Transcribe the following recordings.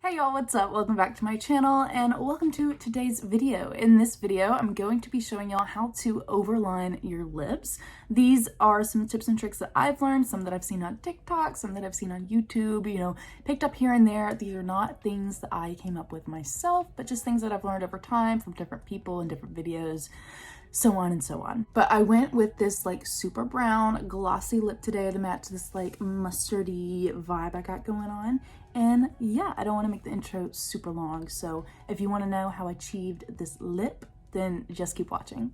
Hey y'all, what's up? Welcome back to my channel and welcome to today's video. In this video, I'm going to be showing y'all how to overline your lips. These are some tips and tricks that I've learned, some that I've seen on TikTok, some that I've seen on YouTube, picked up here and there. These are not things that I came up with myself, but just things that I've learned over time from different people in different videos, so on and so on. But I went with this like super brown glossy lip today to match this like mustardy vibe I got going on. And yeah, I don't want to make the intro super long, so if you want to know how I achieved this lip, then just keep watching.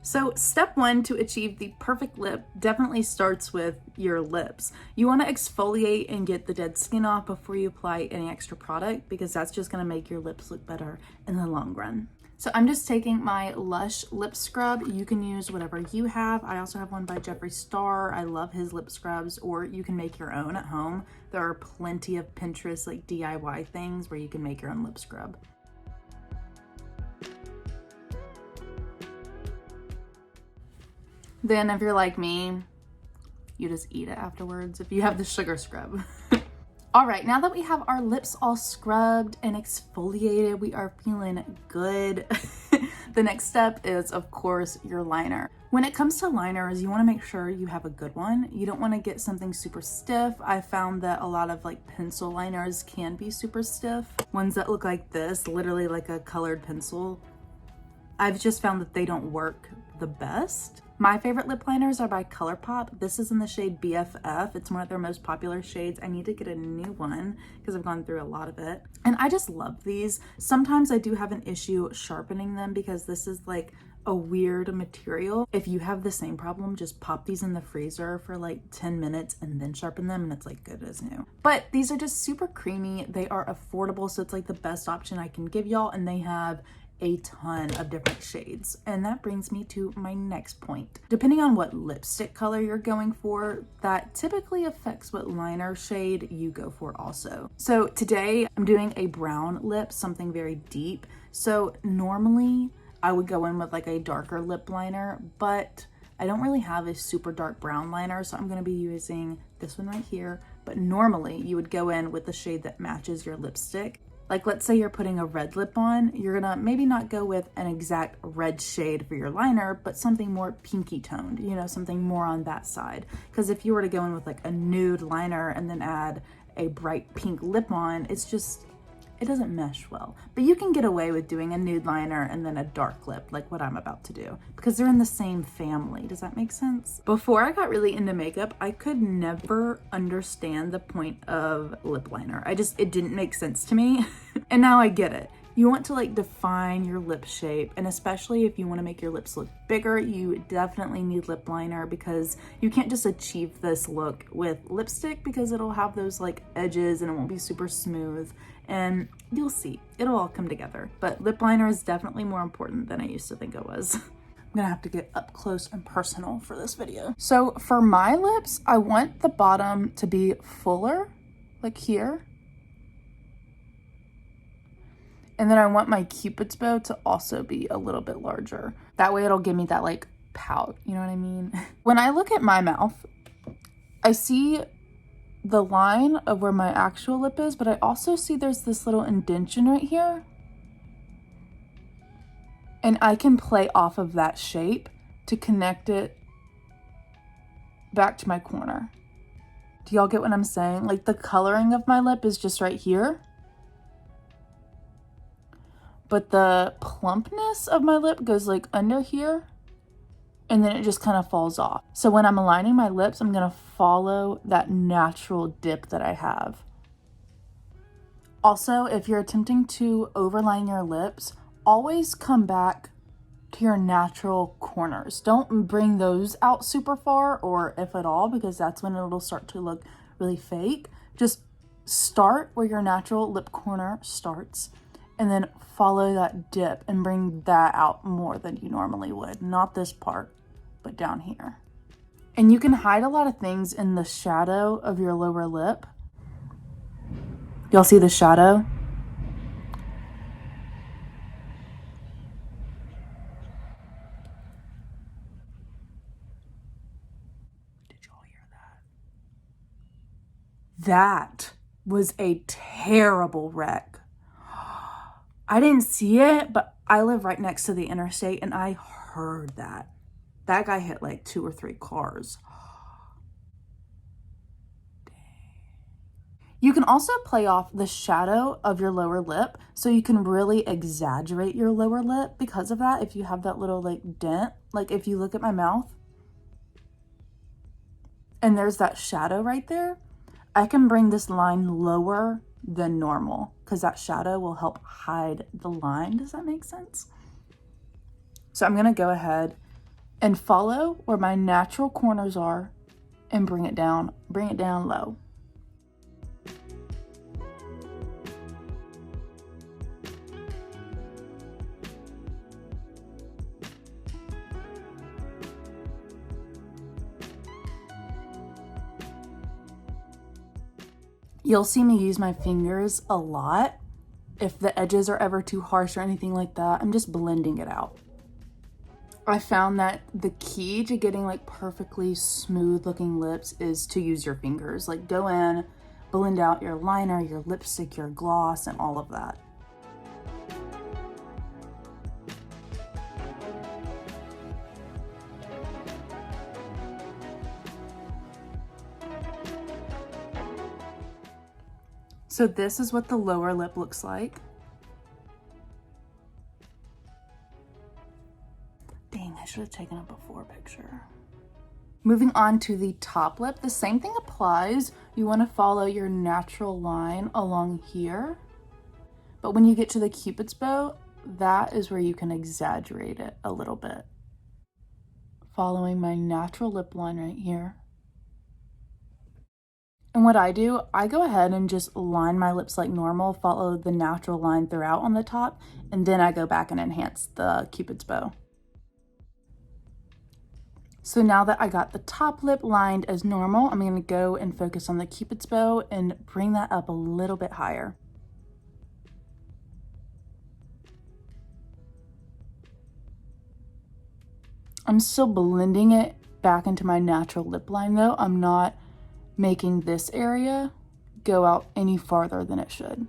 So step one to achieve the perfect lip definitely starts with your lips. You want to exfoliate and get the dead skin off before you apply any extra product, because that's just going to make your lips look better in the long run. So I'm just taking my Lush lip scrub. You can use whatever you have. I also have one by Jeffree Star. I love his lip scrubs, or you can make your own at home. There are plenty of Pinterest like DIY things where you can make your own lip scrub. Then if you're like me, you just eat it afterwards if you have the sugar scrub. All right, now that we have our lips all scrubbed and exfoliated, we are feeling good. The next step is, of course, your liner. When it comes to liners, you want to make sure you have a good one. You don't want to get something super stiff. I found that a lot of like pencil liners can be super stiff. Ones that look like this, literally like a colored pencil, I've just found that they don't work the best. My favorite lip liners are by ColourPop. This is in the shade BFF. It's one of their most popular shades. I need to get a new one because I've gone through a lot of it. And I just love these. Sometimes I do have an issue sharpening them because this is like a weird material. If you have the same problem, just pop these in the freezer for like 10 minutes and then sharpen them and it's like good as new. But these are just super creamy. They are affordable, so it's like the best option I can give y'all, and they have a ton of different shades. And that brings me to my next point. Depending on what lipstick color you're going for, that typically affects what liner shade you go for also. So today I'm doing a brown lip, something very deep. So normally I would go in with like a darker lip liner, but I don't really have a super dark brown liner, so I'm going to be using this one right here. But normally you would go in with the shade that matches your lipstick. Like let's say you're putting a red lip on, you're gonna maybe not go with an exact red shade for your liner, but something more pinky toned, something more on that side. Because if you were to go in with like a nude liner and then add a bright pink lip on, it doesn't mesh well. But you can get away with doing a nude liner and then a dark lip, like what I'm about to do, because they're in the same family. Does that make sense? Before I got really into makeup, I could never understand the point of lip liner. It didn't make sense to me. And now I get it. You want to like define your lip shape, and especially if you want to make your lips look bigger, you definitely need lip liner, because you can't just achieve this look with lipstick because it'll have those like edges and it won't be super smooth, and you'll see, it'll all come together. But lip liner is definitely more important than I used to think it was. I'm gonna have to get up close and personal for this video. So for my lips, I want the bottom to be fuller, like here. And then I want my Cupid's bow to also be a little bit larger. That way it'll give me that like pout, you know what I mean? When I look at my mouth, I see the line of where my actual lip is, but I also see there's this little indentation right here. And I can play off of that shape to connect it back to my corner. Do y'all get what I'm saying? Like the coloring of my lip is just right here, but the plumpness of my lip goes like under here, and then it just kind of falls off. So when I'm aligning my lips, I'm gonna follow that natural dip that I have. Also, if you're attempting to overline your lips, always come back to your natural corners. Don't bring those out super far, or if at all, because that's when it'll start to look really fake. Just start where your natural lip corner starts, and then follow that dip and bring that out more than you normally would. Not this part, but down here. And you can hide a lot of things in the shadow of your lower lip. Y'all see the shadow? Did y'all hear that? That was a terrible wreck. I didn't see it, but I live right next to the interstate and I heard that. That guy hit like 2 or 3 cars. You can also play off the shadow of your lower lip, so you can really exaggerate your lower lip because of that. If you have that little like dent, like if you look at my mouth and there's that shadow right there, I can bring this line lower than normal because that shadow will help hide the line. Does that make sense? So I'm gonna go ahead and follow where my natural corners are and bring it down low. You'll see me use my fingers a lot. If the edges are ever too harsh or anything like that, I'm just blending it out. I found that the key to getting like perfectly smooth looking lips is to use your fingers. Like go in, blend out your liner, your lipstick, your gloss, and all of that. So this is what the lower lip looks like. Dang, I should have taken a before picture. Moving on to the top lip, the same thing applies. You want to follow your natural line along here. But when you get to the Cupid's bow, that is where you can exaggerate it a little bit. Following my natural lip line right here. And what I do, I go ahead and just line my lips like normal, follow the natural line throughout on the top, and then I go back and enhance the Cupid's bow. So now that I got the top lip lined as normal, I'm going to go and focus on the Cupid's bow and bring that up a little bit higher. I'm still blending it back into my natural lip line though. I'm not making this area go out any farther than it should.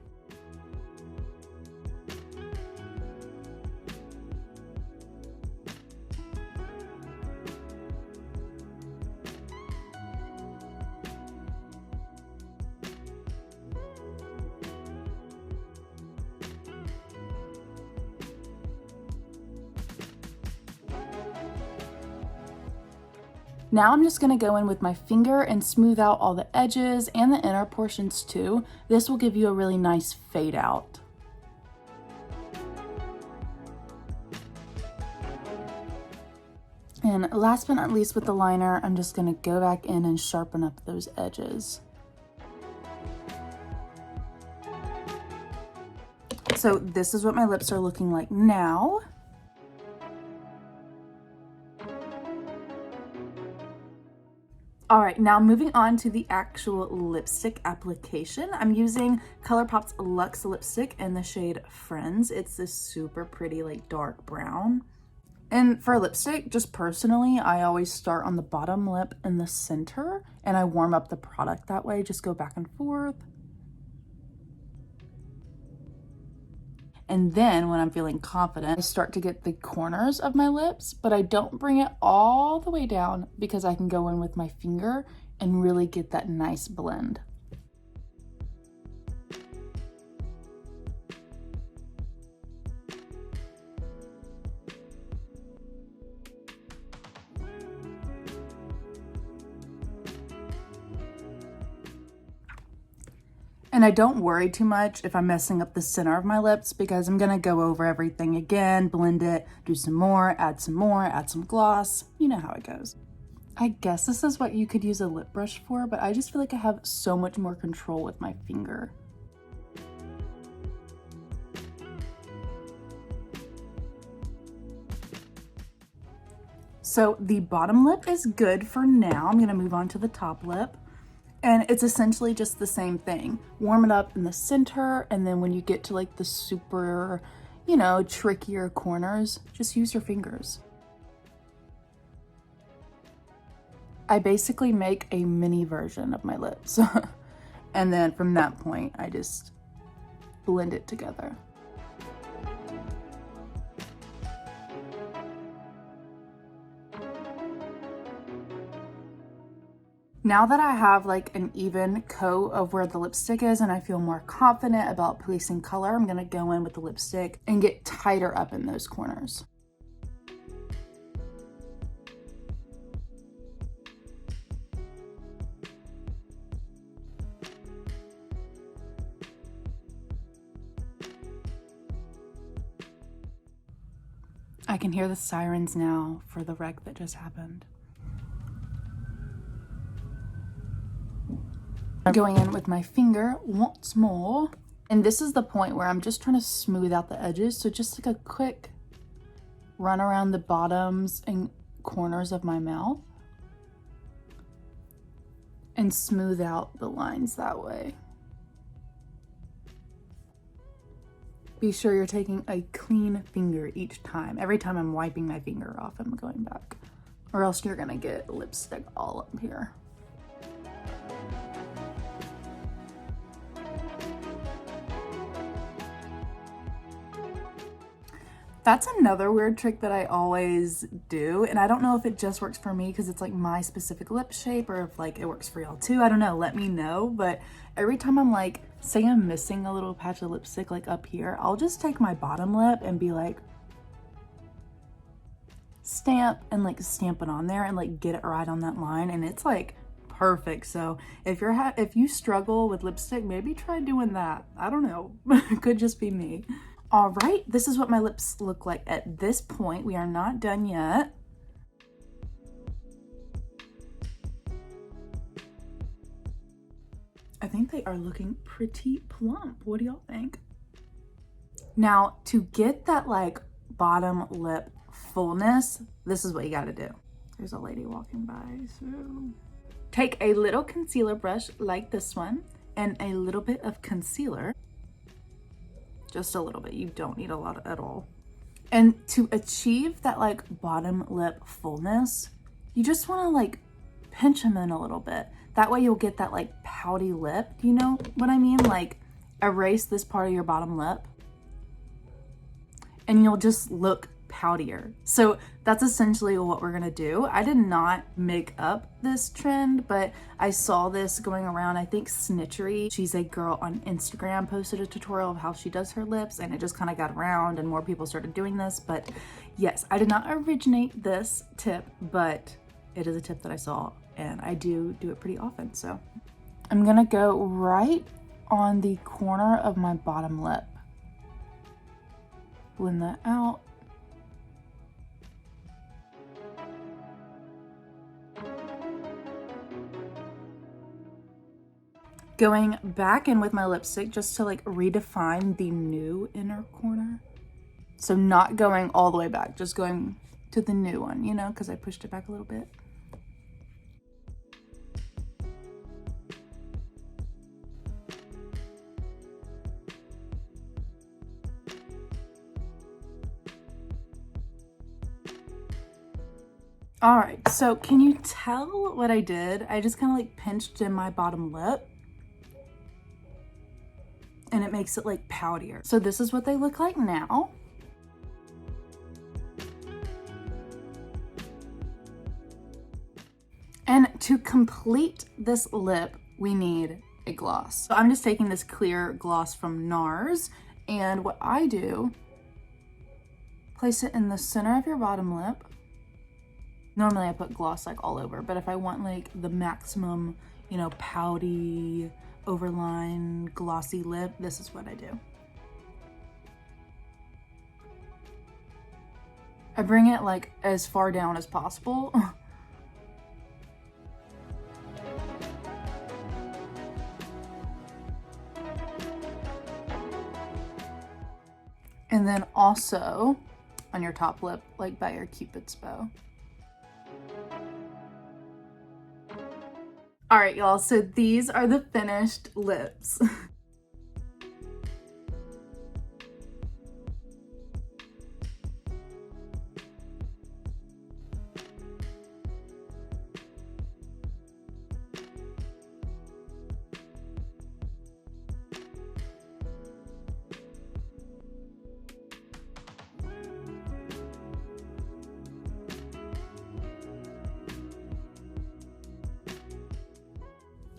Now I'm just gonna go in with my finger and smooth out all the edges and the inner portions too. This will give you a really nice fade out. And last but not least with the liner, I'm just gonna go back in and sharpen up those edges. So this is what my lips are looking like now. All right, now moving on to the actual lipstick application. I'm using ColourPop's Luxe lipstick in the shade Friends. It's this super pretty, like dark brown. And for lipstick, just personally, I always start on the bottom lip in the center and I warm up the product that way, just go back and forth. And then when I'm feeling confident, I start to get the corners of my lips, but I don't bring it all the way down because I can go in with my finger and really get that nice blend. And I don't worry too much if I'm messing up the center of my lips because I'm gonna go over everything again, blend it, do some more, add some gloss. You know how it goes. I guess this is what you could use a lip brush for, but I just feel like I have so much more control with my finger. So the bottom lip is good for now. I'm gonna move on to the top lip. And it's essentially just the same thing. Warm it up in the center, and then when you get to like the super, you know, trickier corners, just use your fingers. I basically make a mini version of my lips. And then from that point, I just blend it together. Now that I have like an even coat of where the lipstick is and I feel more confident about placing color, I'm gonna go in with the lipstick and get tighter up in those corners. I can hear the sirens now for the wreck that just happened. Going in with my finger once more. And this is the point where I'm just trying to smooth out the edges. So just like a quick run around the bottoms and corners of my mouth and smooth out the lines that way. Be sure you're taking a clean finger each time. Every time I'm wiping my finger off, I'm going back, or else you're gonna get lipstick all up here. That's another weird trick that I always do, and I don't know if it just works for me because it's like my specific lip shape, or if like it works for y'all too. I don't know, let me know. But every time I'm like, say I'm missing a little patch of lipstick like up here, I'll just take my bottom lip and be like, stamp, and like stamp it on there and like get it right on that line, and it's like perfect. So if you struggle with lipstick, maybe try doing that. I don't know. It could just be me. All right, this is what my lips look like at this point. We are not done yet. I think they are looking pretty plump. What do y'all think? Now, to get that like bottom lip fullness, this is what you gotta do. There's a lady walking by, so. Take a little concealer brush like this one and a little bit of concealer. Just a little bit, you don't need a lot at all. And to achieve that like bottom lip fullness, you just wanna like pinch them in a little bit. That way you'll get that like pouty lip, do you know what I mean? Like erase this part of your bottom lip and you'll just look poutier. So that's essentially what we're gonna do. I did not make up this trend, but I saw this going around. I think Snitchery, she's a girl on Instagram, posted a tutorial of how she does her lips, and it just kind of got around and more people started doing this. But yes, I did not originate this tip, but it is a tip that I saw and I do it pretty often. So I'm gonna go right on the corner of my bottom lip. Blend that out. Going back in with my lipstick just to like redefine the new inner corner. So not going all the way back, just going to the new one, you know, because I pushed it back a little bit. All right, so can you tell what I did? I just kind of like pinched in my bottom lip and it makes it like poutier. So this is what they look like now. And to complete this lip, we need a gloss. So I'm just taking this clear gloss from NARS, and what I do, place it in the center of your bottom lip. Normally I put gloss like all over, but if I want like the maximum, you know, pouty, overline, glossy lip, this is what I do. I bring it like as far down as possible. And then also on your top lip, like by your Cupid's bow. All right, y'all, so these are the finished lips.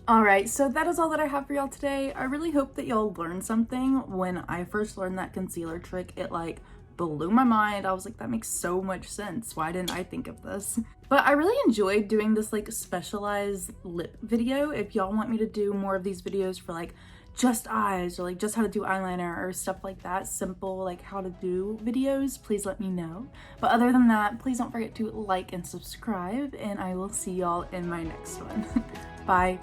Alright, so that is all that I have for y'all today. I really hope that y'all learned something. When I first learned that concealer trick, it like blew my mind. I was like, that makes so much sense. Why didn't I think of this? But I really enjoyed doing this like specialized lip video. If y'all want me to do more of these videos for like just eyes or like just how to do eyeliner or stuff like that, simple like how to do videos, please let me know. But other than that, please don't forget to like and subscribe, and I will see y'all in my next one. Bye.